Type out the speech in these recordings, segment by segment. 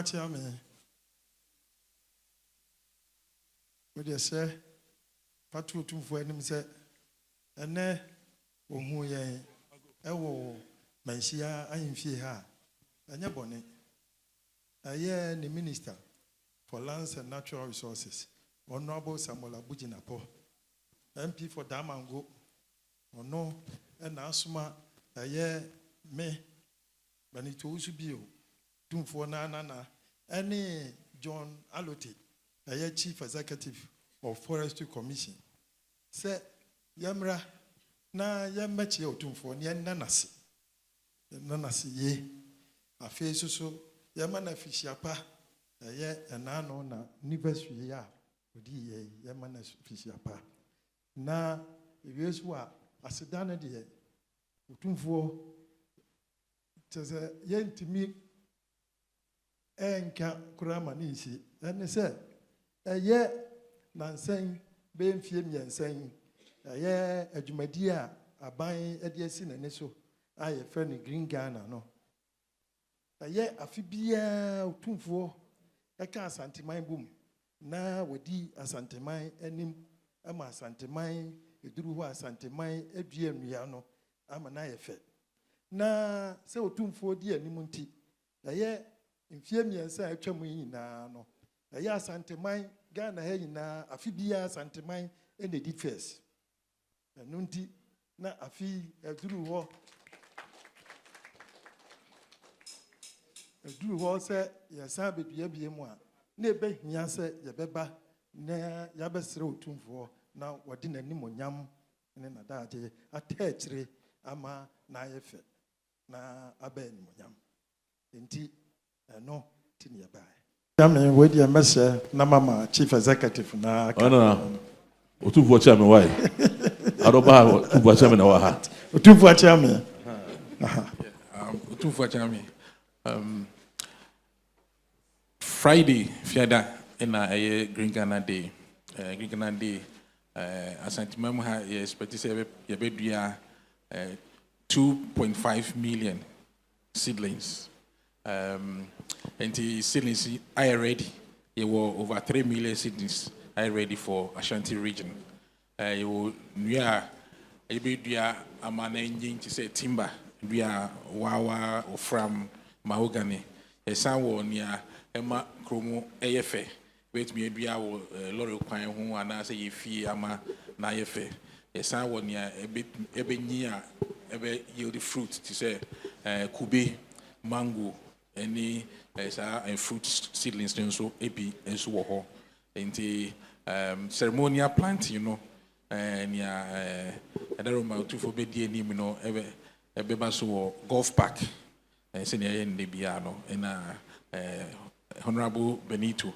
achia me. We just say, Patu for him say, and there, who ye, ewo, Mansia, I am fear, and your bonnet. A year the Minister for Lands and Natural Resources, Honorable Samuel Abujinapo, MP for Damango, or no, and Asuma, a year me, Benito Usubio, Tumfo Nana, any John Aloti, a year Chief Executive of Forestry Commission. Say, Yamra, na Yamachi Tumfo, Yan Nanasi, Nanasi ye, a face so. Yamana Fishiapa, a year and Nano na Nibesri ya, Udi Yamana Fishiapa. Na, if you swa, as a dana dear, Utumfo, tis a yen to me, and Kuramanisi, and they said, a year, nan saying, being film and saying, a year, a Jumadia, a buying a dear sin and so, I a friendly green Ghana, no. Aye afibia utumfo eka asanteman bom na wadi asanteman anim ama asanteman eduru ho asanteman adua nnua no ama na yefe na se utumfo di anim nti aye mfie miensa atwam nyina no aye asanteman Ghana ha nyina afibia asanteman ene di first enu nti na afi eduru ho Drew was a Yasabi Yabiamwa, never Yasa Yabeba, ne Yabasro Tumfo, now what didn't any more yam and a daddy, a tetri, ama naefe, na aben yam. Indeed, no, Tinia by. Yamin, with your messer, Namama, Chief Executive, na. Oh, no, or two for chairman, why? I don't buy two for chairman our hat. Two for chairman. Two for chairman. Friday, Fiada, in a Green Ghana Day. Green Ghana Day, Asantehene ha expect say you 2.5 million seedlings. And the seedlings are ready. You were over 3 million seedlings are ready for Ashanti region. You will be a man engine to say timber. We are wawa or from mahogany. A sound near Emma Chromo AFA. Wait me be our lorry pine who and I say if ye ama naefe. A sound near a bit near a yield fruit to say kube, mango, any and fruit seedlings so epi and so and the ceremonial plant, you know, and I don't know to forbid the name, you know, a bebaso golf park and senior in the piano and Honorable Benito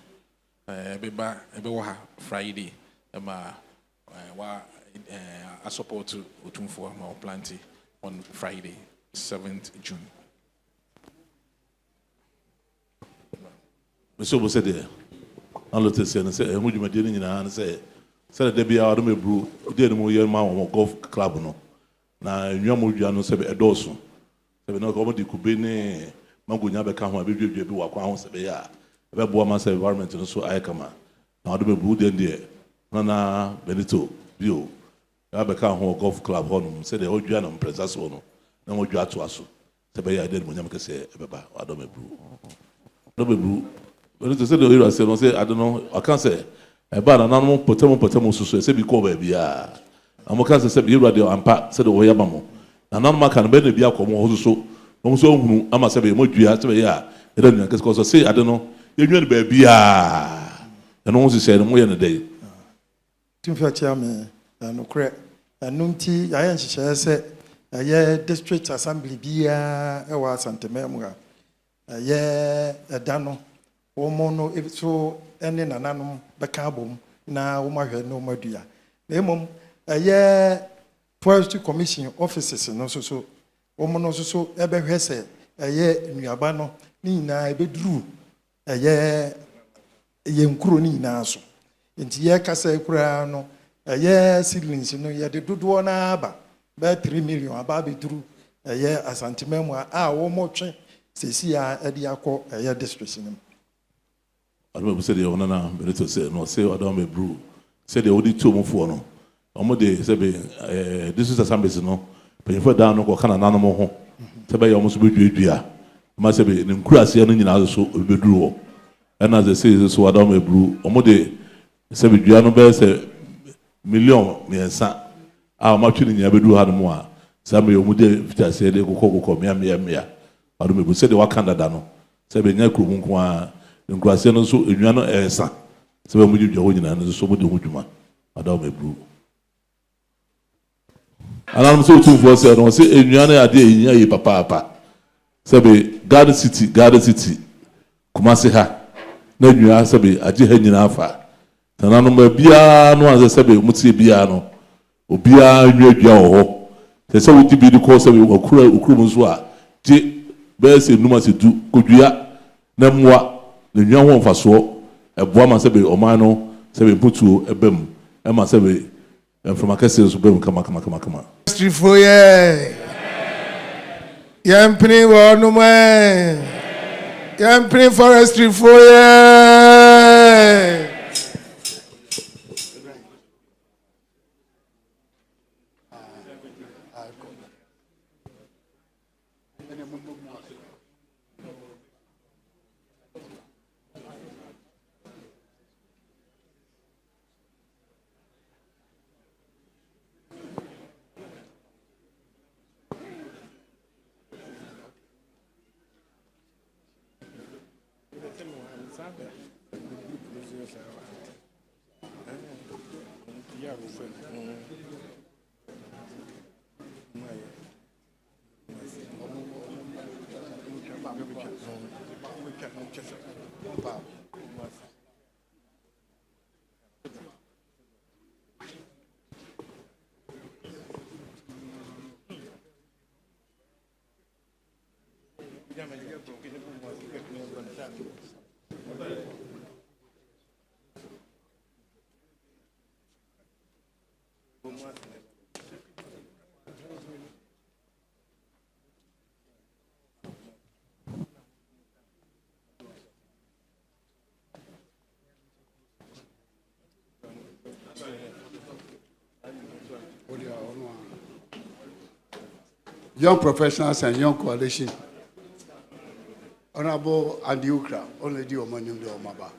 Beba Friday I support to Utumfo Planty on Friday 7th June. Mr. Bosede, I'll let us say, and would you make in your hand say, there be out of me brew, did more year man golf club no. Na nyamoja no sebe edoso sebe no ko di kubene magunya be ka ho abedwe bi wa kwa ho sebe ya be bo ma se environment no so ay kama na ado be bu den de na Benito bio ya be ka ho golf club ho no se de odwa no presence ho no na odwa ato aso sebe ya de mo nyam ke se be ba ado me bru Benito se de hero say no say I don't know I can say e ba na no potemo so se bi ko ba bia Amoka se be you radio ampa se de wo yaba mo na nanoma kan be na bia komo ho so no so hunu ama se be modua se be ya e da nua kesko so say ade no yenwa ne ba bia e no so se no mo ye ne dey timfa chairman no kre anunti ya yen hyehyɛ se ye district assembly bia e wa Asantehene mu ga ye eda no wo mo no so ene nananom be ka bom na wo mahwɛ no madua na emom Forestry Commission offices no so omo no so ebe hwese nnuaba no ni na ebe duru nkuro ni na so nti ye kasa kura no seedlings no ye de dodo na aba be 3 million aba be duru Asantehene mu a wo mo twe sesi a e de akọ district no don't say the owner now, but to say no, say I don't be brew. Say the only 2 months for no. Omode say this is a sample no. But if I down no kind of Nananom ho. Say be almost be dua. Must be in Kurase no nyina so be drew. And as they say so I don't be brew. Omode say be dua no be say million miensa. Ah ma twini nya be drew ha no mo a. Say me omode fita say de kokoko mia. I don't be say the wakanda da no. Say be nya krumu nko a Kurase no so enua no esa. Say be mo dua ho nyina no so mo de ho dwuma. I don't be brew. And I'm so too for say no say enua ade enyia yi papa say be Garden City Kumasi ha na enua say be age ha nyina afa Nananom bia no an say be mutie bia no obia enua dua ho say we ti bi di ko say we okuru nso a je be say numa se du kodua na mmoa na enua ho mfaso eboa ma say be oman no say be putuo ebam e ma say be from a case so be kama Forestry foye. Yampini wonu mwe. Yampini forestry foye. Young professionals and young coalition. Honorable Andy Ukra, only do Omanium de Omaba.